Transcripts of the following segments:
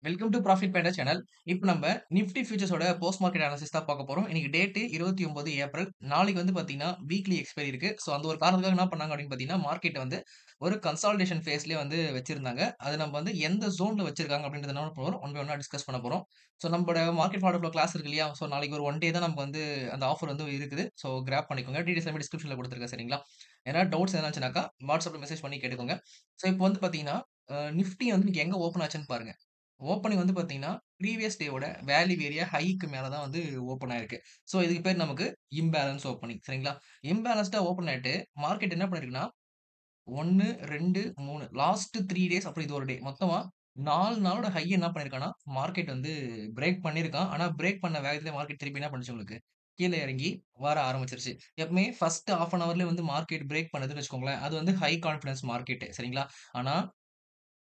Welcome to profit panda channel. இப்ப நம்ம nifty ஃபியூச்சர்ஸோட போஸ்ட் மார்க்கெட் அனாலிசிஸ் தான் பார்க்க போறோம். இன்னைக்கு டேட் 29 ஏப்ரல். நாளைக்கு வந்து பார்த்தீங்கன்னா, வீக்லி எக்ஸ்பைரி இருக்கு. ஸோ அந்த ஒரு காரணத்துக்காக என்ன பண்ணாங்க அப்படின்னு பார்த்தீங்கன்னா, மார்க்கெட்ட வந்து ஒரு கன்சாலிடேஷன் ஃபேஸ்லயே வந்து வச்சிருந்தாங்க. அது நம்ம வந்து எந்த ஜோன்ல வச்சிருக்காங்க அப்படின்றத என்ன பண்ண போறோம், ஒன் பை ஒன்னா டிஸ்கஸ் பண்ண போறோம். ஸோ நம்மளோட மார்க்கெட் ஃபாலோ ஃப்ளோ கிளாஸ் இருக்கு இல்லையா? ஸோ நாளைக்கு ஒரு 1 டே தான் நமக்கு வந்து அந்த ஆஃபர் வந்து இருக்குது. ஸோ கிராப் பண்ணிக்கோங்க. டீடைல்ஸ் எல்லாமே டிஸ்கிரிப்ஷன்ல குடுத்துருக்கேன் சரிங்களா? ஏதாவது டவுட்ஸ் எதனா இருந்துச்சுனாக்கா வாட்ஸ்அப்ல மெசேஜ் பண்ணி கேட்டுக்கோங்க. ஸோ இப்போ வந்து பார்த்தீங்கன்னா, நிஃப்டி வந்து இன்னைக்கு எங்க ஓப்பன் ஆச்சுன்னு பாருங்க. ஓப்பனிங் வந்து பார்த்தீங்கன்னா, ப்ரீவியஸ் டேவோட வேல்யூ ஏரியா ஹைக்கு மேல தான் வந்து ஓப்பன் ஆயிருக்கு. ஸோ இதுக்கு பேர் நமக்கு இம்பேலன்ஸ் ஓப்பனிங் சரிங்களா? இம்பேலன்ஸ்டா ஓப்பன் ஆயிட்டு மார்க்கெட் என்ன பண்ணிருக்குன்னா, 1, 2, 3 லாஸ்ட் 3 டேஸ் அப்புறம் இது ஒரு டே. மொத்தமா 4 நாளோட ஹை என்ன பண்ணியிருக்கான்னா, மார்க்கெட் வந்து பிரேக் பண்ணியிருக்கான். ஆனா பிரேக் பண்ண வேகத்திலே மார்க்கெட் திருப்பி என்ன பண்ணுச்சு உங்களுக்கு? கீழ இறங்கி வர ஆரம்பிச்சுருச்சு. எப்பவுமே ஃபர்ஸ்ட் 1/2 அன் ஹவர்லயே வந்து மார்க்கெட் பிரேக் பண்ணுதுன்னு வச்சுக்கோங்களேன். அது வந்து ஹை கான்ஃபிடன்ஸ் மார்க்கெட் சரிங்களா? ஆனா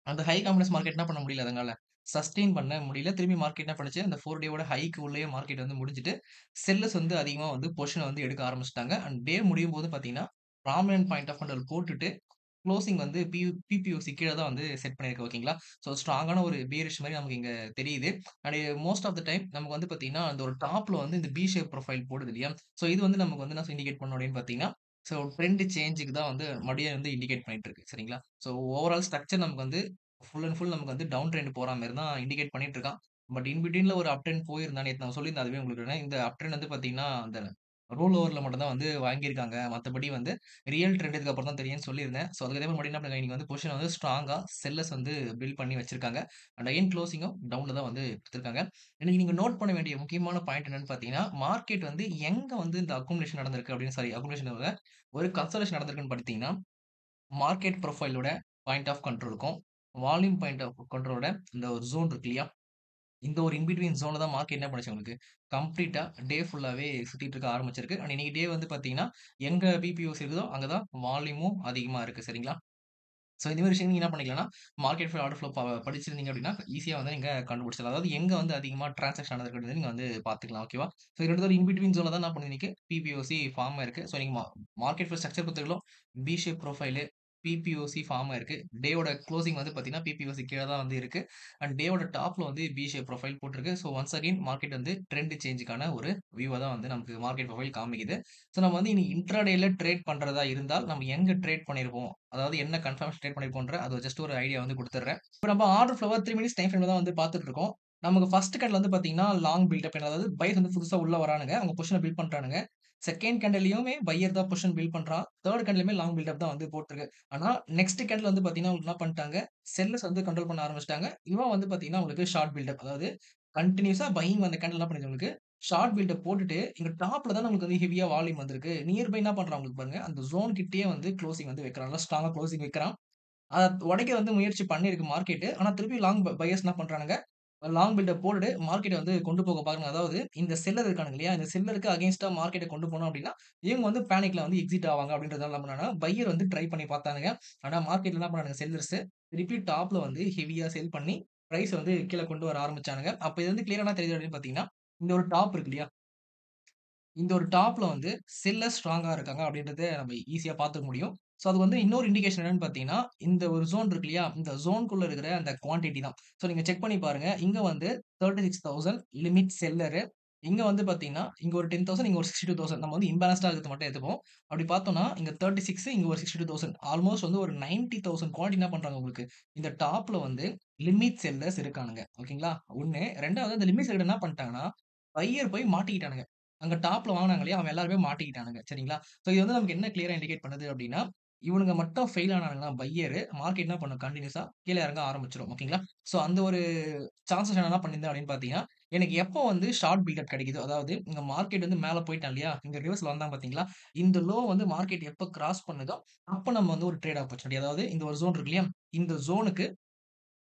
அந்த ஹை கான்ஃபிடன்ஸ் மார்க்கெட் என்ன பண்ண முடியல அதனால. சஸ்டெயின் பண்ண முடியல. திரும்பி மார்க்கெட் என்ன பண்ணுச்சு, அந்த 4 டேவோட ஹைக்கு உள்ளேயே மார்க்கெட் வந்து முடிஞ்சுட்டு, செல்லர்ஸ் வந்து அதிகமா வந்து பொசிஷன வந்து எடுக்க ஆரம்பிச்சுட்டாங்க. அண்ட் டே முடியும்போது பார்த்தீங்கன்னா, ப்ராமினன்ட் பாயிண்ட் ஆஃப் கண்ட்ரோல் போட்டுட்டு, குளோசிங் வந்து பிபிஓசி கீழ தான் வந்து செட் பண்ணியிருக்கு ஓகேங்களா. ஸோ ஸ்ட்ராங்கான ஒரு பியரிஷ் மாரி நமக்கு இங்க தெரியுது. And most of the time நமக்கு வந்து பார்த்தீங்கன்னா, அந்த ஒரு டாப்ல வந்து இந்த பி ஷேப் ப்ரொஃபைல் போடுது இல்லையா? ஸோ இது வந்து நமக்கு வந்து என்ன இண்டிகேட் பண்ணும் அப்படின்னு பார்த்தீங்கன்னா, ஸோ ட்ரெண்ட் சேஞ்சுக்கு தான் வந்து மறுபடியும் வந்து இண்டிகேட் பண்ணிட்டு இருக்கு. சரிங்களா? ஸோ ஓவரால் ஸ்ட்ரக்சர் நமக்கு வந்து ஃபுல் அண்ட் ஃபுல் நமக்கு வந்து டவுன் ட்ரெண்ட் போற மாரி தான் இண்டிகேட் பண்ணிட்டு இருக்கான். பட் இன் பிட்வீன்ல ஒரு அப் ட்ரெண்ட் போயிருந்தா நேத்து நான் சொல்லியிருந்தேன் அதுவே உங்களுக்கு. இந்த அப் ட்ரெண்ட் வந்து பார்த்தீங்கன்னா, அந்த ரோல் ஓவர்ல மட்டும் தான் வந்து வாங்கியிருக்காங்க. மத்தபடி வந்து ரியல் ட்ரெண்ட் இதுக்கு அப்புறம் தான் தெரியும்னு சொல்லியிருந்தேன். ஸோ அதுக்கு ஏத்த மாரி மறுபடியும் என்ன பண்ணுங்க, இன்னைக்கு வந்து பொசிஷன் வந்து ஸ்ட்ராங்கா செல்லர்ஸ் வந்து பில்ட் பண்ணி வச்சிருக்காங்க. அண்ட் அகைன் குளோசிங்கும் டவுன்ல தான் வந்து குடுத்துருக்காங்க. இன்னைக்கு நீங்க நோட் பண்ண வேண்டிய முக்கியமான பாயிண்ட் என்னன்னு பார்த்தீங்கன்னா, மார்க்கெட் வந்து எங்க வந்து இந்த அக்குமுலேஷன் நடந்திருக்கு அப்படின்னு சாரி அக்குமுலேஷன் இல்ல, ஒரு கன்சல்டேஷன் நடந்திருக்குன்னு பார்த்தீங்கன்னா, மார்க்கெட் ப்ரொஃபைலோட பாயிண்ட் ஆஃப் கண்ட்ரோலுக்கும், வால்யூம் பாயிண்ட் ஆஃப் கண்ட்ரோலோட இந்த ஒரு ஜோன் இருக்கு இல்லையா? இந்த ஒரு இன் பிட்வீன் ஜோன்ல தான் மார்க்கெட் என்ன பண்ணுச்சு உங்களுக்கு, கம்ப்ளீட்டா டே ஃபுல்லாவே சுத்திட்டு இருக்க ஆரம்பிச்சிருக்கு. அண்ட் இன்னைக்கு டே வந்து பார்த்தீங்கன்னா, எங்க பிபிஓஸ் இருக்குதோ அங்க தான் வால்யூமும் அதிகமா இருக்கு சரிங்களா? ஸோ இந்த மாரி விஷயம் நீங்க என்ன பண்ணிக்கலாம்னா, மார்க்கெட் ஃபுல் ஆர்டர் ஃப்ளோ படிச்சிருந்தீங்க அப்படின்னா, ஈஸியா வந்து நீங்க கண்டுபிடிச்சிடலாம். அதாவது எங்க வந்து அதிகமா டிரான்சாக்ஷன் நடந்திருக்குன்றத நீங்க வந்து பார்த்துக்கலாம். ஓகேவா? ஸோ 2 இன் பிட்வீன் ஜோன்ல தான் என்ன பண்ணுது இன்னைக்கு பிபிஓசி ஃபார்ம் ஆயிருக்கு. ஸோ நீங்க மார்க்கெட் ஃபுல் ஸ்ட்ரக்சர் பொறுத்தவரைக்கும் வி ஷேப் ப்ரொஃபைலு, பிபிஓசி ஃபார்ம் ஆயிருக்கு. டேவோட குளோசிங் வந்து பார்த்தீங்கன்னா, பிபிஓசி கீழ தான் வந்து இருக்கு. அண்ட் டேவோட டாப்ல வந்து வி ஷேப் ப்ரொஃபைல் போட்டிருக்கு. ஸோ ஒன்ஸ் அகைன் மார்க்கெட் வந்து ட்ரெண்ட் சேஞ்சுக்கான ஒரு வியூவ தான் வந்து நமக்கு மார்க்கெட் ப்ரொஃபைல் காமிக்குது. ஸோ நம்ம வந்து இனி இன்ட்ராடேல ட்ரேட் பண்றதா இருந்தால், நம்ம எங்க ட்ரேட் பண்ணியிருப்போம்? அதாவது என்ன கன்ஃபர்மேஷன் ட்ரேட் பண்ணியிருப்போன்ற அது ஜஸ்ட் ஒரு ஐடியா வந்து குடுத்துடுறேன். இப்ப நம்ம ஆர்டர் ஃப்ளோவ 3 மினிட்ஸ் டைம் ஃப்ரேம்ல தான் வந்து பார்த்துட்டு இருக்கோம். நமக்கு ஃபர்ஸ்ட் கேண்ட்ல வந்து பார்த்தீங்கன்னா, லாங் பில்டப் அதாவது பையர்ஸ் வந்து புதுசா உள்ள வரானுங்க. அவங்க பொசிஷன பில்ட் பண்றானுங்க. செகண்ட் கேண்ட்லயுமே பையர் தான் பொசிஷன் பில்ட் பண்றான். தேர்ட் கேண்ட்லயுமே லாங் பில்டப் தான் வந்து போட்டிருக்கு. ஆனா நெக்ஸ்ட் கேண்ட்ல வந்து பார்த்தீங்கன்னா, அவங்க என்ன பண்ணிட்டாங்க, செல்லர்ஸ் வந்து கண்ட்ரோல் பண்ண ஆரம்பிச்சுட்டாங்க. இவன் வந்து பார்த்தீங்கன்னா, உங்களுக்கு ஷார்ட் பில்டப் அதாவது கன்டினியூஸா பையிங் வந்த கேண்டில் என்ன பண்ணுது உங்களுக்கு, ஷார்ட் பில்டப் போட்டுட்டு இங்க டாப்ல தான் நமக்கு வந்து ஹெவியா வால்யூம் வந்திருக்கு. நியர் பை என்ன பண்றான் உங்களுக்கு பாருங்க, அந்த ஜோன் கிட்டயே வந்து குளோசிங் வந்து வைக்கிறான். நல்லா ஸ்ட்ராங்கா குளோசிங் வைக்கிறான். அத உடைக்க வந்து முயற்சி பண்ணியிருக்கு மார்க்கெட். ஆனா திருப்பி லாங் பையர்ஸ் என்ன பண்றானுங்க, லாங் பில்டப் போட்டுட்டு மார்க்கெட்ட வந்து கொண்டு போக பாக்குறாங்க. அதாவது இந்த செல்லர் இருக்கானுங்க இல்லையா? இந்த செல்லருக்கு அகைன்ஸ்ட்டா மார்க்கெட்ட கொண்டு போனோம் அப்டின்னா, இவங்க வந்து பேனிக்ல வந்து எக்ஸிட் ஆவாங்க அப்டின்றதால என்ன பண்ணாங்கன்னா, பையர் வந்து ட்ரை பண்ணி பாத்தானுங்க. ஆனா மார்க்கெட்ல என்ன பண்ணானுங்க செல்லர்ஸ் திருப்பி டாப்ல வந்து ஹெவியா செல் பண்ணி பிரைஸ் வந்து கீழ கொண்டு வர ஆரம்பிச்சானுங்க. அப்ப இது வந்து கிளியரா என்ன தெரியுது அப்டின்னு பாத்தீங்கன்னா, இந்த ஒரு டாப் இருக்கு இல்லையா? இந்த ஒரு டாப்ல வந்து செல்லர்ஸ் ஸ்ட்ராங்கா இருக்காங்க அப்படின்றத நம்ம ஈஸியா பார்த்துக்க முடியும். ஸோ அது வந்து இன்னொரு இண்டிகேஷன் என்னன்னு பார்த்தீங்கன்னா, இந்த ஒரு ஜோன் இருக்கு இல்லையா? இந்த ஜோன்க்குள்ள இருக்கிற அந்த குவான்டிட்டி தான். ஸோ நீங்க செக் பண்ணி பாருங்க. இங்க வந்து 36,000 லிமிட் செல்லரு. இங்க வந்து பார்த்தீங்கன்னா, இங்க ஒரு 10,000 இங்க ஒரு 62,000 நம்ம வந்து இம்பேலன்ஸ்டா இருக்கிறத மட்டும் எடுத்துப்போம். அப்படி பார்த்தோம்னா, இங்க 36 இங்க ஒரு 62,000 ஆல்மோஸ்ட் வந்து ஒரு 90,000 குவான்டிட்டி என்ன பண்றாங்க உங்களுக்கு? இந்த டாப்ல வந்து லிமிட் செல்லர்ஸ் இருக்கானுங்க. ஓகேங்களா? 1 2வது அந்த லிமிட் செல்லர் என்ன பண்ணிட்டாங்கன்னா, பையர் போய் மாட்டிக்கிட்டானுங்க. அங்க டாப்ல வாங்குனாங்க இல்லையா? அவன் எல்லாருமே மாட்டிக்கிட்டானுங்க. சரிங்களா? ஸோ இது வந்து நமக்கு என்ன கிளியரா இண்டிகேட் பண்ணுது அப்டின்னா, இவனுங்க மட்டும் ஃபெயில் ஆனானுங்கன்னா பையரு, மார்க்கெட் என்ன பண்ணும் கன்டினியூஸா கீழ இறங்க ஆரம்பிச்சுரும். ஓகேங்களா? ஸோ அந்த ஒரு சான்ஸஸ் நான் என்ன பண்ணியிருந்தேன் அப்டின்னு பார்த்தீங்கன்னா, எனக்கு எப்போ வந்து ஷார்ட் பில்டப் கிடைக்குதோ, அதாவது இங்க மார்க்கெட் வந்து மேல போய்ட்டான் இல்லையா? இங்க ரிவர்ஸ்ல வந்தான் பார்த்தீங்களா? இந்த லோ வந்து மார்க்கெட் எப்ப கிராஸ் பண்ணுதோ, அப்ப நம்ம வந்து ஒரு ட்ரேட் ஆப்பர்ச்சுனிட்டி அதாவது இந்த ஒரு ஜோன் இருக்கு இல்லையா? இந்த ஜோனுக்கு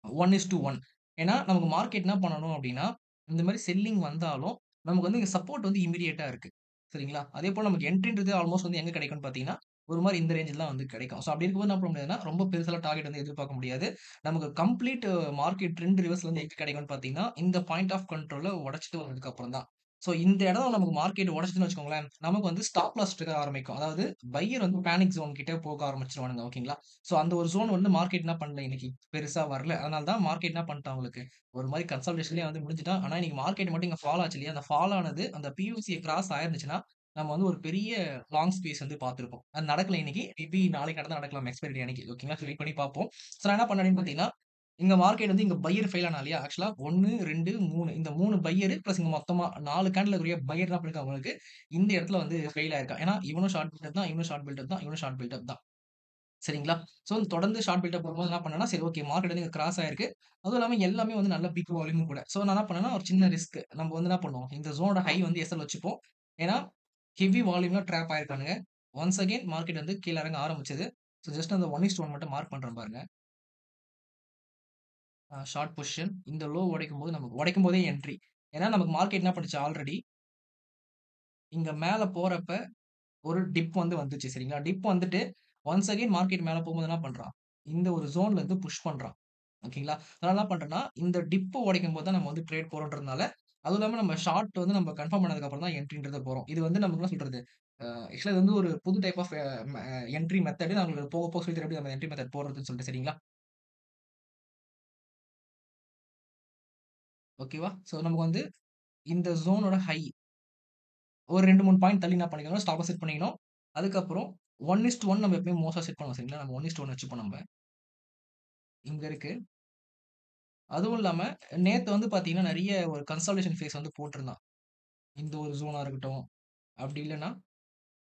1:1 ஏன்னா, நமக்கு மார்க்கெட் என்ன பண்ணணும் அப்டின்னா, இந்த மாரி செல்லிங் வந்தாலும், நமக்கு வந்து இங்க சப்போர்ட் வந்து இம்மீடியேட்டா இருக்கு. சரிங்களா? அதேபோல நமக்கு என்ட்ரின்றது ஆல்மோஸ்ட் வந்து எங்க கிடைக்கும்னு பார்த்தீங்கன்னா, ஒரு மாரி இந்த ரேஞ்சில தான் வந்து கிடைக்கும். ஸோ அப்டி இருக்கும்போது என்ன பண்ண முடியாதுன்னா, ரொம்ப பெருசாலாம் டார்கெட் வந்து எதிர்பார்க்க முடியாது. நமக்கு கம்ப்ளீட் மார்க்கெட் ட்ரெண்ட் ரிவர்ஸ்ல வந்து எங்க கிடைக்கும்னு பார்த்தீங்கன்னா, இந்த பாயிண்ட் ஆஃப் கண்ட்ரோல உடைச்சுட்டு வந்ததுக்கு அப்புறம் தான். ஸோ இந்த இடம் நமக்கு மார்க்கெட் உடைச்சுதுன்னு வச்சுக்கோங்களேன், நமக்கு வந்து ஸ்டாப் லாஸ் ட்ரிகர் ஆரம்பிக்கும். அதாவது பையர் வந்து பேனிக் ஜோன் கிட்ட போக ஆரம்பிச்சுருவானுங்க. ஓகேங்களா? ஸோ அந்த ஒரு ஜோன் வந்து மார்க்கெட் என்ன பண்ணல இன்னைக்கு, பெருசா வரல. அதனால தான் மார்க்கெட் என்ன பண்ணிட்டான் உங்களுக்கு, ஒரு மாரி கன்சால்டேஷன்லயே வந்து முடிஞ்சுட்டான். ஆனா இன்னைக்கு மார்க்கெட் மட்டும் இங்க ஃபால் ஆச்சு இல்லையா? அந்த ஃபால் ஆனது அந்த பியூசிய கிராஸ் ஆயிருந்துச்சுன்னா, நம்ம வந்து ஒரு பெரிய லாங் ஸ்பேஸ் வந்து பார்த்திருப்போம். அது நடக்கல இன்னைக்கு. மேபி நாளைக்கு நடந்தா நடக்கலாம் எக்ஸ்பைரி டே அன்னைக்கு. ஓகேங்களா? வெயிட் பண்ணி பார்ப்போம். ஸோ நான் என்ன பண்ணேன் அப்படின்னு பார்த்தீங்கன்னா, இங்க மார்க்கெட் வந்து இங்க பையர் ஃபெயில் ஆனா இல்லையா? ஆக்சுவலா 1, 2, 3 இந்த 3 பையர் பிளஸ் இங்க மொத்தமா 4 கேண்டில் இருக்கக்கூடிய பையர் என்ன பண்ணிருக்காங்க உங்களுக்கு, இந்த இடத்துல வந்து ஃபெயில் ஆயிருக்கான். ஏன்னா, இவனும் ஷார்ட் பில்டப் தான், இவனும் ஷார்ட் பில்டப் தான், இவனும் ஷார்ட் பில்டப் தான். சரிங்களா? ஸோ தொடர்ந்து ஷார்ட் பில்டப் போகும்போது என்ன பண்ணேன்னா, சரி ஓகே மார்க்கெட் வந்து இங்க கிராஸ் ஆயிருக்கு. அதுவும் இல்லாம எல்லாமே வந்து நல்ல பிக் வால்யூமும் கூட. ஸோ நான் என்ன பண்ணேன்னா, ஒரு சின்ன ரிஸ்க். நம்ம வந்து என்ன பண்ணுவோம், இந்த ஜோனோட ஹை வந்து எஸ்எல் வச்சுப்போம். ஏன்னா, ஹெவி வால்யூம்ல ட்ராப் ஆயிருக்கானுங்க. ஒன்ஸ் அகைன் மார்க்கெட் வந்து கீழ இறங்க ஆரம்பிச்சது. ஸோ ஜஸ்ட் அந்த 1:1 மட்டும் மார்க் பண்றேன் பாருங்க. Short position. இந்த லோ உடைக்கும்போது நமக்கு உடைக்கும்போதே என்ட்ரி. ஏன்னா நமக்கு மார்க்கெட் என்ன பண்ணுச்சு ஆல்ரெடி, இங்க மேல போறப்ப ஒரு டிப் வந்து வந்துச்சு சரிங்களா? டிப் வந்துட்டு ஒன்ஸ் அகைன் மார்க்கெட் மேல போகும்போது என்ன பண்றான்? இந்த ஒரு ஜோன்ல இருந்து புஷ் பண்றான். ஓகேங்களா? அதனால என்ன பண்றேன்னா, இந்த டிப் உடைக்கும்போது தான் நம்ம வந்து ட்ரேட் போறோம்ன்றதுனால, அதுவும் இல்லாம நம்ம ஷார்ட் வந்து நம்ம கன்ஃபார்ம் பண்ணதுக்கு அப்புறம் தான் என்ட்ரின்றத போறோம். இது வந்து நமக்கு என்ன சொல்றது? ஆக்சுவலா இது வந்து ஒரு புது டைப் ஆஃப் என்ட்ரி மெத்தட். நான் உங்களுக்கு போக போக சொல்லி தரேன் எப்படி நம்ம என்ட்ரி மெத்தட் போடுறதுன்னு சொல்லிட்டு சரிங்களா? ஓகேவா? ஸோ நமக்கு வந்து இந்த ஜோனோட ஹை ஒரு 2, 3 பாயிண்ட் தள்ளி என்ன பண்ணிக்கணும், ஸ்டாப்ப செட் பண்ணிக்கணும். அதுக்கப்புறம் 1:1 நம்ம எப்பயுமே மோஸ்ட்டா செட் பண்ணுவோம் சரிங்களா? நம்ம 1:1 வச்சுப்போம் நம்ப. இங்க இருக்கு. அதுவும் இல்லாம நேத்து வந்து பார்த்தீங்கன்னா, நெறைய ஒரு கன்சாலிடேஷன் ஃபேஸ் வந்து போட்டிருந்தான். இந்த ஒரு ஜோனா இருக்கட்டும், அப்படி இல்லன்னா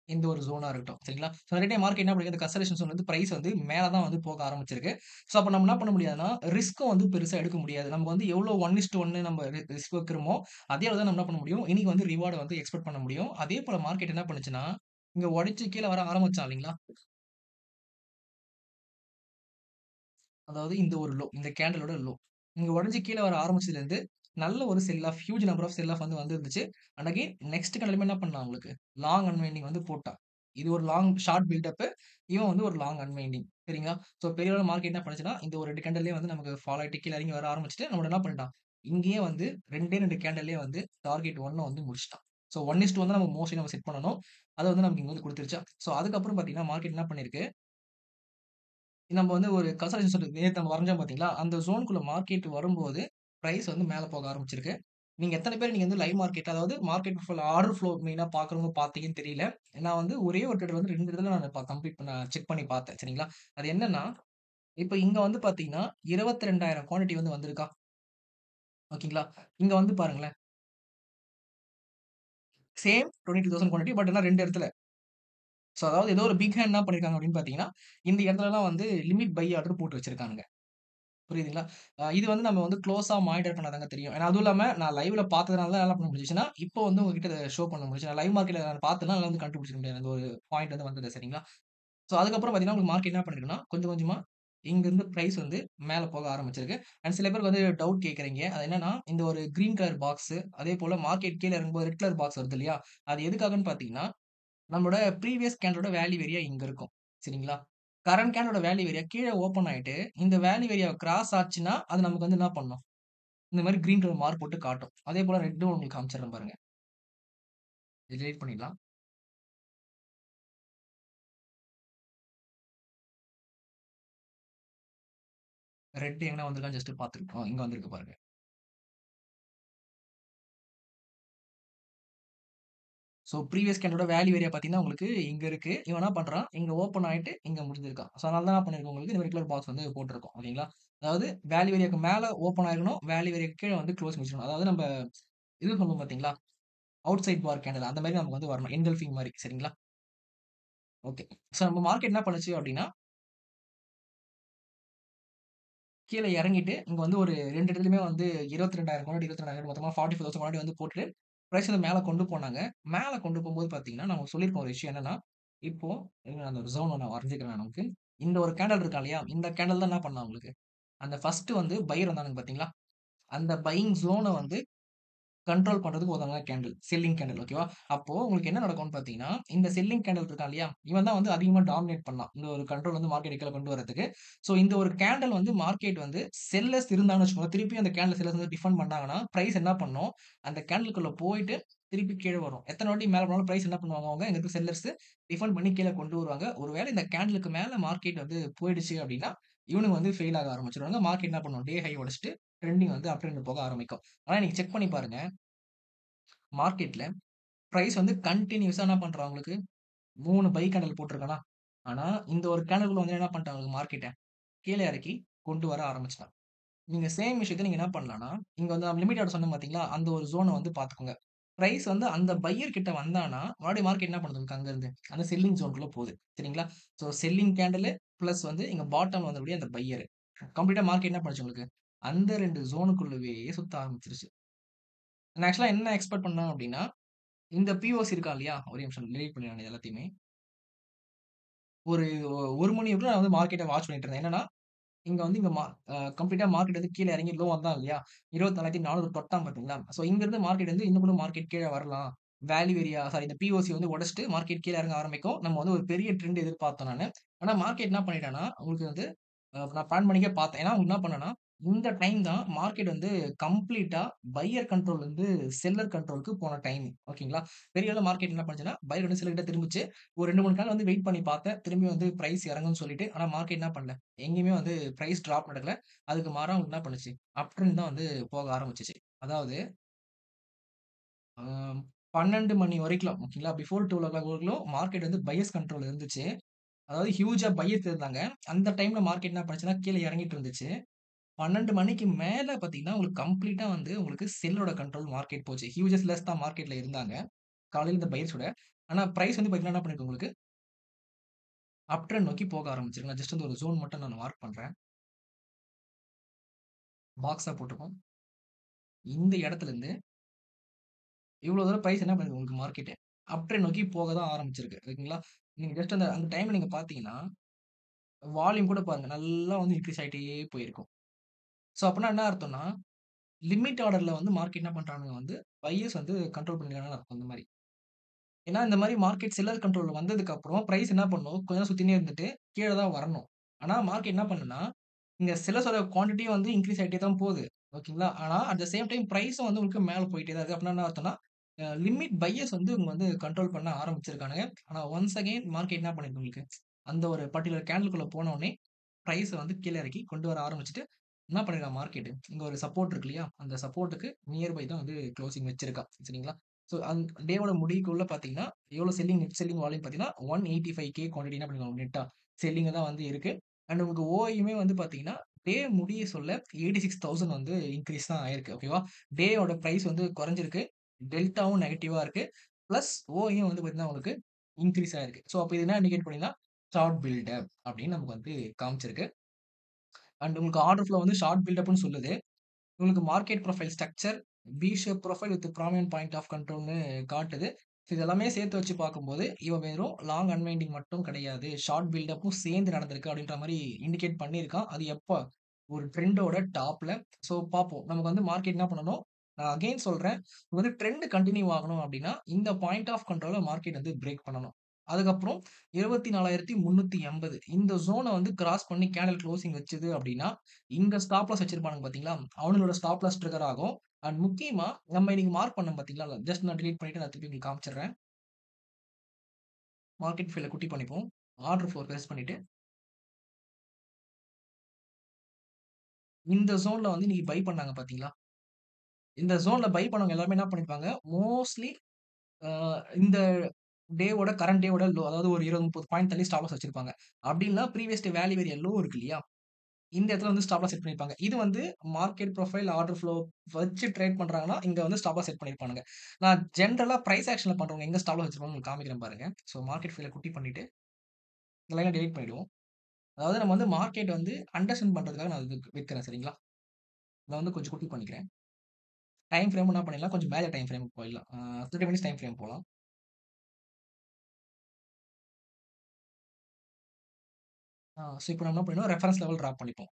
இந்த ஒரு ஜோனா இருக்கட்டும். சரிங்களா? ஸோ நெறைய டைம் மார்க்கெட் என்ன பண்ணிருக்கு, இந்த கன்சாலிடேஷன் ஜோன் வந்து பிரைஸ் வந்து மேல தான் வந்து போக ஆரம்பிச்சிருக்கு. ஸோ அப்ப நம்ம என்ன பண்ண முடியாதுன்னா, ரிஸ்க்கும் வந்து பெருசா எடுக்க முடியாது. நம்ம வந்து எவ்வளோ 1:1 நம்ம ரிஸ்க் வைக்கிறோமோ, அதே அளவு தான் நம்ம என்ன பண்ண முடியும், இன்னைக்கு வந்து ரிவார்ட வந்து எக்ஸ்பெக்ட் பண்ண முடியும். அதே போல மார்க்கெட் என்ன பண்ணுச்சுன்னா, இங்க உடைச்சு கீழ வர ஆரம்பிச்சான் இல்லைங்களா? அதாவது இந்த ஒரு லோ. இந்த கேண்டிலோட லோ. இங்க உடைஞ்சு கீழ வர ஆரம்பிச்சதுலருந்து, நல்ல ஒரு sell off huge number of sell off வந்து வந்துருந்துச்சு. அண்ட் அகைன் நெக்ஸ்ட் கேண்டிலுமே என்ன பண்ணான் உங்களுக்கு, லாங் அன்வைண்டிங் வந்து போட்டான். இது ஒரு லாங் ஷார்ட் பில்டப். இவன் வந்து ஒரு லாங் அன்வைண்டிங். சரிங்களா? ஸோ பெரிய அளவுல மார்க்கெட் என்ன பண்ணுச்சுன்னா, இந்த ஒரு 2 கேண்டில்லயே வந்து நமக்கு ஃபால் ஆயிட்டு கீழ இறங்கி வர ஆரம்பிச்சுட்டு, நம்மள என்ன பண்ணிட்டான், இங்கேயே வந்து 2டே 2 கேண்டில்லயே வந்து டார்கெட் 1 வந்து முடிச்சுட்டான். ஸோ 1:1 தான் நம்ம மோஸ்ட்லி நம்ம செட் பண்ணணும். அத வந்து நமக்கு இங்க வந்து குடுத்துருச்சா. ஸோ அதுக்கப்புறம் பார்த்தீங்கன்னா, மார்க்கெட் என்ன பண்ணிருக்கு, நம்ம வந்து ஒரு கன்சல்டேஷன் சொல்லி நேத்து நம்ம வரைஞ்சோம் பார்த்தீங்களா? அந்த ஜோன்க்குள்ள மார்க்கெட் வரும்போது, பிரைஸ் வந்து மேல போக ஆரம்பிச்சிருக்கு. நீங்க எத்தன பேர் நீங்க வந்து லைவ் மார்க்கெட் அதாவது மார்க்கெட் ஃபுல் ஆர்டர் ஃப்ளோ மெயினா பார்க்குறவங்க பார்த்தீங்கன்னு தெரியல. நான் வந்து ஒரே ஒரு ட்ரேடர் வந்து 2 இடத்துல நான் கம்ப்ளீட் பண்ண செக் பண்ணி பார்த்தேன். சரிங்களா? அது என்னன்னா, இப்ப இங்க வந்து பார்த்தீங்கன்னா, 22,000 குவான்டிட்டி வந்து வந்திருக்கா? ஓகேங்களா? இங்க வந்து பாருங்களேன். சேம் 22,000 குவான்டிட்டி பட் ஆனா 2 இடத்துல. ஸோ அதாவது ஏதோ ஒரு பிக் ஹேண்ட் என்ன பண்ணியிருக்காங்க அப்படின்னு பார்த்தீங்கன்னா, இந்த இடத்துலலாம் வந்து லிமிட் பை ஆர்டர் போட்டு வச்சிருக்கானுங்க. புரியுதுங்களா? இது வந்து நம்ம வந்து க்ளோஸா மானிட்டர் பண்ணா தாங்க தெரியும். ஏன்னா அதுவும் இல்லாம நான் லைவ்ல பார்த்ததுனால தான் என்ன பண்ண முடிஞ்சுச்சுன்னா, இப்போ வந்து உங்ககிட்ட இத ஷோ பண்ண முடிஞ்சுச்சு. நான் லைவ் மார்க்கெட்ல நான் பார்த்தேன்னா என்னால வந்து கண்டுபிடிச்சிக்க முடியாது. அந்த ஒரு பாயிண்ட் வந்து வந்தது சரிங்களா? ஸோ அதுக்கப்புறம் பார்த்தீங்கன்னா, உங்களுக்கு மார்க்கெட் என்ன பண்ணிருக்குன்னா, கொஞ்சம் கொஞ்சமா இங்கருந்து பிரைஸ் வந்து மேல போக ஆரம்பிச்சிருக்கு. அண்ட் சில பேருக்கு வந்து டவுட் கேட்கறீங்க. அது என்னன்னா, இந்த ஒரு கிரீன் கலர் பாக்ஸு, அதேபோல மார்க்கெட் கீழ இறங்கும்போது ரெட் கலர் பாக்ஸ் வருது இல்லையா? அது எதுக்காகன்னு பார்த்தீங்கன்னா, நம்மளோட ப்ரீவியஸ் கேண்டலோட வேல்யூ ஏரியா இங்க இருக்கும். சரிங்களா? கரண்ட் கேண்டலோட வேல்யூ ஏரியா கீழ ஓப்பன் ஆயிட்டு, இந்த வேல்யூ ஏரியாவ கிராஸ் ஆச்சுன்னா, அது நமக்கு வந்து என்ன பண்ணும்? இந்த மாரி கிரீன் கலர் மார்க் போட்டு காட்டும். அதேபோல ரெட்டும் உங்களுக்கு காமிச்சிடுறேன் பாருங்க. இத டெலீட் பண்ணிடலாம். ரெட் எங்கனா வந்திருக்கான்னு ஜஸ்ட் பார்த்துருக்கோம். இங்க வந்திருக்கு பாருங்க. ஸோ ப்ரீவியஸ் கேண்டலோட வேல்யூ ஏரியா பார்த்தீங்கன்னா, உங்களுக்கு இங்க இருக்கு. இவன் என்ன பண்றான்? இங்க ஓப்பன் ஆயிட்டு இங்க முடிஞ்சிருக்கான். ஸோ அதனால தான் என்ன பண்ணியிருக்கோம் உங்களுக்கு இந்த ரெட் கலர் பாக்ஸ் வந்து போட்டிருக்கோம். ஓகேங்களா? அதாவது வேல்யூ ஏரியாக்கு மேல ஓப்பன் ஆயிருக்கணும். வேல்யூ ஏரியாக்கு கீழ வந்து க்ளோஸ் முடிச்சிடணும். அதாவது நம்ப இது சொல்லுவோம் பார்த்தீங்களா? அவுட் சைட் பார் கேண்டில் அந்த மாரி நமக்கு வந்து வரணும். என்கல்ஃபிங் மாரி. சரிங்களா? ஓகே. ஸோ நம்ம மார்க்கெட் என்ன பண்ணுச்சு அப்டின்னா, கீழ இறங்கிட்டு, இங்க வந்து ஒரு 2 இடத்துலயுமே வந்து 22,000 கொண்டாடி 22,000 மொத்தமா 45,000 கொண்டாடி வந்து போட்டுட்டு, பிரைஸ் வந்து மேல கொண்டு போனாங்க. மேல கொண்டு போம்போது பார்த்தீங்கன்னா, நம்ம சொல்லியிருப்போம் ஒரு விஷயம் என்னன்னா, இப்போ இருங்க அந்த ஒரு ஜோன் நான் வரைஞ்சுக்கிறேன் நமக்கு. இந்த ஒரு கேண்டில் இருக்கா இல்லையா? இந்த கேண்டில் தான் என்ன பண்ணான் உங்களுக்கு, அந்த ஃபர்ஸ்ட் வந்து பையர் வந்தானுங்க பார்த்தீங்களா? அந்த பையிங் ஜோன வந்து கண்ட்ரோல் பண்றதுக்கு உதவுன கேண்டில். செல்லிங் கேண்டில் ஓகேவா? அப்போ உங்களுக்கு என்ன நடக்கும்னு பார்த்தீங்கன்னா, இந்த செல்லிங் கேண்டில் இருக்கான் இல்லையா? இவன் தான் வந்து அதிகமா டாமினேட் பண்ணான். இந்த ஒரு கண்ட்ரோல் வந்து மார்க்கெட் கீழ கொண்டு வரதுக்கு. ஸோ இந்த ஒரு கேண்டில் வந்து மார்க்கெட் வந்து செல்லர்ஸ் இருந்தாங்கன்னு வச்சுக்கோங்க. திருப்பி அந்த கேண்டில் செல்லர்ஸ் வந்து டிஃபெண்ட் பண்ணாங்கன்னா, பிரைஸ் என்ன பண்ணும்? அந்த கேண்டில்குள்ள போயிட்டு திருப்பி கீழ வரும். எத்தன வாட்டி மேல போனாலும் பிரைஸ் என்ன பண்ணுவாங்க அவங்க, இங்க இருக்க செல்லர்ஸ் டிஃபண்ட் பண்ணி கீழ கொண்டு வருவாங்க. ஒருவேள இந்த கேண்டிலுக்கு மேல மார்க்கெட் வந்து போயிடுச்சு அப்டின்னா, இவனுங்க வந்து ஃபெயில் ஆக ஆரம்பிச்சுருவாங்க. மார்க்கெட் என்ன பண்ணும், டே ஹை உடைச்சுட்டு ட்ரெண்டிங் வந்து அப் ட்ரெண்ட் போக ஆரம்பிக்கும். ஆனா நீங்க செக் பண்ணி பாருங்க, மார்க்கெட்ல பிரைஸ் வந்து கன்டினியூஸா என்ன பண்றான் உங்களுக்கு, 3 பை கேண்டில் போட்டுருக்கானா, ஆனா இந்த ஒரு கேண்டில்குள்ள வந்து என்ன பண்ணிட்டான் உங்களுக்கு மார்க்கெட்ட, கீழ இறக்கி கொண்டு வர ஆரம்பிச்சுட்டான். நீங்க சேம் விஷயத்த நீங்க என்ன பண்ணலாம்னா, இங்க வந்து லிமிட் ஆர்டர் சொன்னேன் பார்த்தீங்களா? அந்த ஒரு ஜோன வந்து பார்த்துக்கோங்க. பிரைஸ் வந்து அந்த பையர் கிட்ட வந்தானா, மறுபடியும் மார்க்கெட் என்ன பண்ணுது உங்களுக்கு அங்கருந்து? அந்த செல்லிங் ஜோன்க்குள்ள போகுது. சரிங்களா? ஸோ செல்லிங் கேண்டிலு பிளஸ் வந்து இங்க பாட்டம்ல வந்தபடியே அந்த பையரு. கம்ப்ளீட்டா மார்க்கெட் என்ன பண்ணுச்சு உங்களுக்கு? அந்த 2 ஜோனுக்குள்ளவே சுத்த ஆரம்பிச்சுருச்சு. நான் ஆக்சுவலா என்ன எக்ஸ்பெக்ட் பண்ணேன் அப்டின்னா, இந்த பிஓசி இருக்கான் இல்லையா? ஒரே நிமிஷம் டெலீட் பண்ணிறேன் இது எல்லாத்தையுமே. ஒரு 1 மணி வரைக்கும் நான் வந்து மார்க்கெட்ட வாட்ச் பண்ணிட்டு இருந்தேன். என்னன்னா இங்க வந்து இங்க மா கம்ப்ளீட்டா மார்க்கெட் வந்து கீழ இறங்கி லோ வந்தான் இல்லையா? 24,400 தொட்டான் பார்த்தீங்களா? ஸோ இங்கிருந்து மார்க்கெட் வந்து இன்னும் கூட மார்க்கெட் கீழ வரலாம். வேல்யூ ஏரியா சாரி இந்த பிஓசி வந்து உடைச்சுட்டு மார்க்கெட் கீழ இறங்க ஆரம்பிக்கும். நம்ம வந்து ஒரு பெரிய ட்ரெண்ட் எதிர்பார்த்தோம் நானு. ஆனா மார்க்கெட் என்ன பண்ணிட்டான்னா, உங்களுக்கு வந்து நான் பிளான் பண்ணிக்கே பார்த்தேன். ஏன்னா என்ன பண்ணேன்னா, இந்த டைம் தான் மார்க்கெட் வந்து கம்ப்ளீட்டா பையர் கண்ட்ரோல்ல இருந்து செல்லர் கண்ட்ரோல்க்கு போன டைம். ஓகேங்களா? பெரிய அளவுல மார்க்கெட் என்ன பண்ணுச்சுன்னா, பையர் வந்து செல்லர் கிட்ட திரும்பிச்சு. ஒரு 2, 3 நாள் வந்து வெயிட் பண்ணி பார்த்தேன். திரும்பி வந்து பிரைஸ் இறங்கும்னு சொல்லிட்டு. ஆனா மார்க்கெட் என்ன பண்ணல. எங்கேயுமே வந்து பிரைஸ் டிராப் நடக்கல. அதுக்கு மாறா அவங்க என்ன பண்ணுச்சு, அப் ட்ரெண்ட் தான் வந்து போக ஆரம்பிச்சுச்சு. அதாவது அ 12 மணி வரைக்கும் ஓகேங்களா, பிஃபோர் 12:00 வரைக்கும் மார்க்கெட் வந்து பையர்ஸ் கண்ட்ரோல்ல இருந்துச்சு. அதாவது ஹியூஜா பையர்ஸ் இருந்தாங்க. அந்த டைம்ல மார்க்கெட் என்ன பண்ணுச்சுன்னா, கீழ இறங்கிட்டு இருந்துச்சு. 12 மணிக்கு மேல பார்த்தீங்கன்னா, உங்களுக்கு கம்ப்ளீட்டா வந்து உங்களுக்கு செல்லோட கண்ட்ரோல் மார்க்கெட் போச்சு. ஹியூஜ் செல்லர்ஸ் தான் மார்க்கெட்ல இருந்தாங்க. காலையில இந்த பையர்ஸோட. ஆனா பிரைஸ் வந்து பார்த்தீங்கன்னா, என்ன பண்ணிருக்கு உங்களுக்கு, அப் ட்ரெண்ட் நோக்கி போக ஆரம்பிச்சிருக்கு. நான் ஜஸ்ட் வந்து ஒரு ஜோன் மட்டும் நான் மார்க் பண்றேன். பாக்ஸா போட்டுப்போம். இந்த இடத்துலருந்து இவ்வளோ தூரம் பிரைஸ் என்ன பண்ணுது உங்களுக்கு மார்க்கெட்டு, அப் ட்ரெண்ட் நோக்கி போக தான் ஆரம்பிச்சிருக்கு. ஓகேங்களா? நீங்க ஜஸ்ட் அந்த அந்த டைம்ல நீங்க பார்த்தீங்கன்னா, வால்யூம் கூட பாருங்க. நல்லா வந்து இன்கிரீஸ் ஆயிட்டே போயிருக்கும். ஸோ அப்பன்னா என்ன அர்த்தம்ன்னா, லிமிட் ஆர்டர்ல வந்து மார்க்கெட் என்ன பண்றானுங்க வந்து, பையர்ஸ் வந்து கண்ட்ரோல் பண்ணிருக்காங்கன்னு அர்த்தம் இந்த மாரி. ஏன்னா, இந்த மாரி மார்க்கெட் செல்லர் கண்ட்ரோல்ல வந்ததுக்கப்புறம் பிரைஸ் என்ன பண்ணும், கொஞ்ச நேரம் சுத்தினே இருந்துட்டு கீழ தான் வரணும். ஆனா, மார்க்கெட் என்ன பண்ணும்னா, இங்க செல்லர்ஸோட குவான்டிட்டியும் வந்து இன்கிரீஸ் ஆயிட்டே தான் போது. ஓகேங்களா? ஆனா, அட் த சேம் டைம் பிரைஸும் வந்து உங்களுக்கு மேல போயிட்டே தான் இருக்கு. அப்படின்னா என்ன அர்த்தம்னா, லிமிட் பையர்ஸ் வந்து இவங்க வந்து கண்ட்ரோல் பண்ண ஆரம்பிச்சிருக்கானுங்க. ஆனா, ஒன்ஸ் அகைன் மார்க்கெட் என்ன பண்ணிருக்கு உங்களுக்கு, அந்த ஒரு பர்ட்டிகுலர் கேண்டில்குள்ள போனோனே, பிரைஸ வந்து கீழ இறக்கி கொண்டு வர ஆரம்பிச்சுட்டு, என்ன பண்ணிருக்கான் மார்க்கெட், இங்க ஒரு சப்போர்ட் இருக்கு இல்லையா? அந்த சப்போர்ட்க்கு நியர் பை தான் வந்து குளோசிங் வச்சிருக்கான். சரிங்களா? ஸோ டேவோட முடிவுக்குள்ள பார்த்தீங்கன்னா, எவ்வளோ செல்லிங் நெட் செல்லிங் வால்யூம் பார்த்தீங்கன்னா, 185K குவான்டிட்டி என்ன பண்ணிருக்காங்க நெட்டா செல்லிங்கா தான் வந்து இருக்கு. அண்ட் உங்களுக்கு ஓஐயுமே வந்து பார்த்தீங்கன்னா, டே முடிய சொல்ல 86,000 வந்து இன்கிரீஸ் தான் ஆயிருக்கு. ஓகேவா? டேயோட பிரைஸ் வந்து குறைஞ்சிருக்கு. டெல்டாவும் நெகட்டிவா இருக்கு. பிளஸ் ஓஐயும் வந்து பார்த்தீங்கன்னா, உங்களுக்கு இன்கிரீஸ் ஆயிருக்கு. ஸோ அப்ப இது என்ன இண்டிகேட் பண்ணுதுன்னா, சார்ட் பில்டப் அப்படின்னு நமக்கு வந்து காமிச்சிருக்கு. அண்ட் உங்களுக்கு ஆர்டர் ஃப்ளோ வந்து ஷார்ட் பில்டப்ன்னு சொல்லுது. உங்களுக்கு market profile structure, V shape profile with prominent point of கண்ட்ரோல்ன்னு காட்டுது. ஸோ இது எல்லாமே சேர்த்து வச்சு பார்க்கும்போது, இவன் வெறும் லாங் அன்வைண்டிங் மட்டும் கிடையாது. ஷார்ட் பில்டப்பும் சேர்ந்து நடந்திருக்கு அப்படின்ற மாரி இண்டிகேட் பண்ணியிருக்கான். அது எப்ப? ஒரு ட்ரெண்டோட டாப்ல. ஸோ பார்ப்போம். நமக்கு வந்து மார்க்கெட் என்ன பண்ணணும்? நான் அகைன் சொல்றேன். வந்து ட்ரெண்ட் கன்டின்யூ ஆகணும் அப்படின்னா, இந்த பாயிண்ட் ஆஃப் கண்ட்ரோல மார்க்கெட் வந்து பிரேக் பண்ணணும். அதுக்கப்புறம் 24,380 இந்த ஜோன வந்து கிராஸ் பண்ணி கேண்டில் குளோசிங் வச்சது அப்படின்னா, இங்க ஸ்டாப் லாஸ் வச்சிருப்பானுங்க பார்த்தீங்களா? அவனுங்களோட ஸ்டாப் லாஸ் ட்ரிகர் ஆகும். அண்ட் முக்கியமா நம்ம இன்னைக்கு மார்க் பண்ணோம் பார்த்தீங்களா? ஜஸ்ட் நான் டிலீட் பண்ணிட்டு நான் திருப்பி உங்களுக்கு காமிச்சுடுறேன். மார்க்கெட் ஃபீல்ட குட்டி பண்ணிப்போம். ஆர்டர் ஃப்ளோ பெருசு பண்ணிட்டு, இந்த ஜோன்ல வந்து இன்னைக்கு பை பண்ணாங்க பார்த்தீங்களா? இந்த ஜோன்ல பை பண்ணவங்க எல்லாருமே என்ன பண்ணியிருப்பாங்க, மோஸ்ட்லி அ இந்த டேவோட கரண்ட் டேவோட லோ அதாவது ஒரு 20, 30 பாயிண்ட் தள்ளி ஸ்டாப் லாஸ் வச்சிருப்பாங்க. அப்படி இல்லன்னா previous day value area low இருக்கு இல்லையா? இந்த இடத்துல வந்து ஸ்டாப் லாஸ் செட் பண்ணியிருப்பாங்க. இது வந்து மார்க்கெட் ப்ரொஃபைல், ஆர்டர் ஃப்ளோ வச்சு ட்ரேட் பண்றாங்கன்னா, இங்க வந்து ஸ்டாப் லாஸ் செட் பண்ணியிருப்பானுங்க. நான் ஜெனரலா பிரைஸ் ஆக்ஷன்ல பண்றவங்க எங்க ஸ்டாப் லாஸ் வச்சிருப்பாங்கன்னு உங்களுக்கு காமிக்கிறேன் பாருங்க. ஸோ மார்க்கெட் ஃபீல்ட குட்டி பண்ணிட்டு, இந்த லைன டெலீட் பண்ணிடுவோம். அதாவது நம்ம வந்து மார்க்கெட் வந்து அண்டர்ஸ்டாண்ட் பண்றதுக்காக நான் இது வைக்கிறேன் சரிங்களா? நான் வந்து கொஞ்சம் குட்டி பண்ணிக்கிறேன். டைம் ஃப்ரேம் என்ன பண்ணிடலாம், கொஞ்சம் மேல டைம் ஃப்ரேம் போயிடலாம். 30 மினிட்ஸ் டைம் ஃப்ரேம் போலாம். ஸோ இப்போ நம்ம என்ன பண்ணிடுவோம், ரெஃபரன்ஸ் லெவல் டிராப் பண்ணிப்போம்.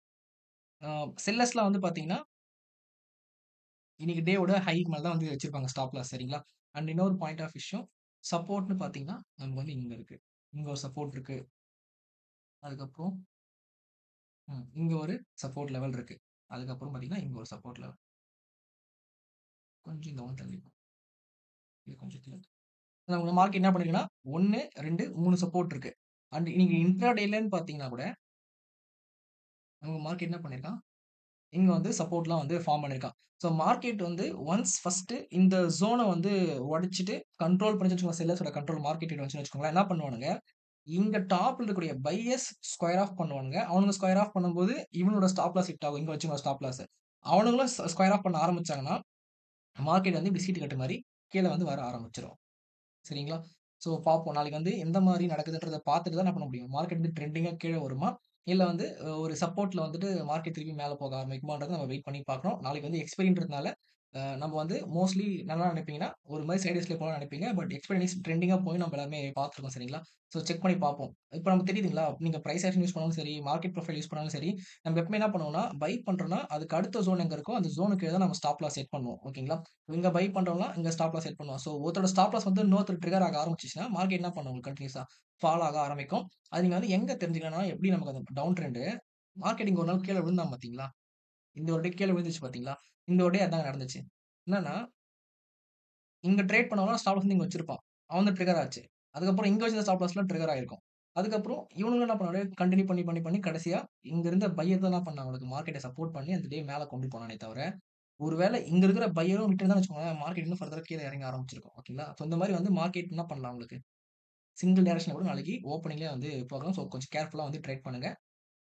அ செல்லர்ஸ்லாம் வந்து பார்த்தீங்கன்னா, இன்னைக்கு டேவோட ஹைக்கு மேல தான் வந்து வச்சிருப்பாங்க ஸ்டாப் லாஸ் சரிங்களா? அண்ட் இன்னொரு பாயிண்ட் ஆஃப் விஷயம், சப்போர்ட்ன்னு பார்த்தீங்கன்னா, நமக்கு வந்து இங்க இருக்கு. இங்க ஒரு சப்போர்ட் இருக்கு. அதுக்கப்புறம் இங்க ஒரு சப்போர்ட் லெவல் இருக்கு. அதுக்கப்புறம் பார்த்தீங்கன்னா, இங்க ஒரு சப்போர்ட் லெவல். கொஞ்சம் இந்த பக்கம் தள்ளிப்போம். இது கொஞ்சம் கீழ உங்க மார்க்கெட் என்ன பண்ணிருக்குன்னா 1, 2, 3 சப்போர்ட் இருக்கு. அண்ட் நீங்க இன்ட்ராடேலன்னு பார்த்தீங்கன்னா கூட, உங்க மார்க்கெட் என்ன பண்ணியிருக்கான், இங்க வந்து சப்போர்ட்லாம் வந்து ஃபார்ம் பண்ணியிருக்கான். ஸோ மார்க்கெட் வந்து ஒன்ஸ் ஃபர்ஸ்ட்டு இந்த ஜோன வந்து உடைச்சுட்டு கண்ட்ரோல் பண்ணிச்சுன்னு வச்சுக்கோங்க. செல்லர்ஸோட கண்ட்ரோல் மார்க்கெட் வந்துச்சுன்னு வச்சுக்கோங்களேன். என்ன பண்ணுவானுங்க, இங்க டாப்ல இருக்கக்கூடிய பையர்ஸ் ஸ்கொயர் ஆஃப் பண்ணுவானுங்க. அவனுங்க ஸ்கொயர் ஆஃப் பண்ணும்போது இவனோட ஸ்டாப் லாஸ் ஹிட் ஆகும். இங்க வச்சுக்கோங்க ஸ்டாப் லாஸ். அவனுங்களும் ஸ்கொயர் ஆஃப் பண்ண ஆரம்பிச்சாங்கன்னா, மார்க்கெட் வந்து இப்படி சீட்டு கட்டு மாரி கீழ வந்து வர ஆரம்பிச்சுரும். சரிங்களா? ஸோ பார்ப்போம். நாளைக்கு வந்து எந்த மாரி நடக்குதுன்றத பார்த்துட்டு தான் என்ன பண்ண முடியும். மார்க்கெட் வந்து ட்ரெண்டிங்கா கீழ வருமா? இல்ல வந்து ஒரு சப்போர்ட்ல வந்துட்டு மார்க்கெட் திருப்பி மேல போக ஆரம்பிக்குமான்றத நம்ம வெயிட் பண்ணி பார்க்கணும். நாளைக்கு வந்து எக்ஸ்பைரின்றதுனால நம்ம வந்து மோஸ்ட்லி நல்லா நினைப்பீங்கன்னா, ஒரு மாரி சைட் வேஸ்ல போலாம்னு நினைப்பீங்க. பட் எக்ஸ்பைரி ட்ரெண்டிங்கா போய் நம்ம எல்லாருமே பார்த்துருக்கோம். சரிங்களா? ஸோ செக் பண்ணி பார்ப்போம். இப்ப நமக்கு தெரியுதுங்களா? நீங்க பிரைஸ் ஆக்ஷன் யூஸ் பண்ணாலும் சரி, மார்க்கெட் ப்ரொஃபைல் யூஸ் பண்ணாலும் சரி, நம்ம எப்பவுமே என்ன பண்ணுவோம்னா, பை பண்றோம்னா, அதுக்கு அடுத்த ஜோன் எங்க இருக்கோ, அந்த ஜோனுக்கு கீழ தான் நம்ம ஸ்டாப் லாஸ் செட் பண்ணுவோம். ஓகேங்களா? இங்க பை பண்றோம்னா, இங்க ஸ்டாப் லாஸ் செட் பண்ணுவோம். ஸோ ஒருத்தரோட ஸ்டாப் லாஸ் வந்து இன்னொருத்தர் ட்ரிகர் ஆக ஆரம்பிச்சுச்சுன்னா, மார்க்கெட் என்ன பண்ணும் உங்களுக்கு கன்டினியூஸா ஃபால் ஆக ஆரம்பிக்கும். அது நீங்க வந்து எங்க தெரிஞ்சுக்கலாம்னா, எப்படி நமக்கு அந்த டவுன் ட்ரெண்ட் மார்க்கெட் இங்க ஒரு நாள் கீழ விழுந்தான் பார்த்தீங்களா? இந்த ஒரு டே கீழ விழுந்துச்சு பார்த்தீங்களா? இந்த ஒரு டே அதாங்க நடந்துச்சு. என்னன்னா, இங்க ட்ரேட் பண்ணவன்லாம் ஸ்டாப் லாஸ் வந்து இங்க வச்சிருப்பான். அவன் வந்து ட்ரிகர் ஆச்சு. அதுக்கப்புறம் இங்க வச்சிருந்த ஸ்டாப் லாஸ்லாம் ட்ரிகர் ஆயிருக்கும். அதுக்கப்புறம் இவனுங்க என்ன பண்ணானுங்க, கன்டின்யூ பண்ணி கடைசியா இங்க இருந்த பையர் தான் என்ன பண்ணான் அவனுக்கு மார்க்கெட்ட சப்போர்ட் பண்ணி அந்த டே மேல கொண்டு போனானே தவிர, ஒருவேள இங்க இருக்கிற பையரும் விட்டிருந்தான்னு வச்சுக்கோங்களேன், மார்க்கெட் இன்னும் ஃபர்தரா கீழ இறங்க ஆரம்பிச்சிருக்கும். ஓகேங்களா? ஸோ இந்த மாரி வந்து மார்க்கெட் என்ன பண்ணலாம் உங்களுக்கு, சிங்கிள் டைரக்ஷன்ல கூட நாளைக்கு ஓப்பனிங்லயே வந்து போகலாம். ஸோ கொஞ்சம் கேர்ஃபுல்லா வந்து ட்ரேட் பண்ணுங்க.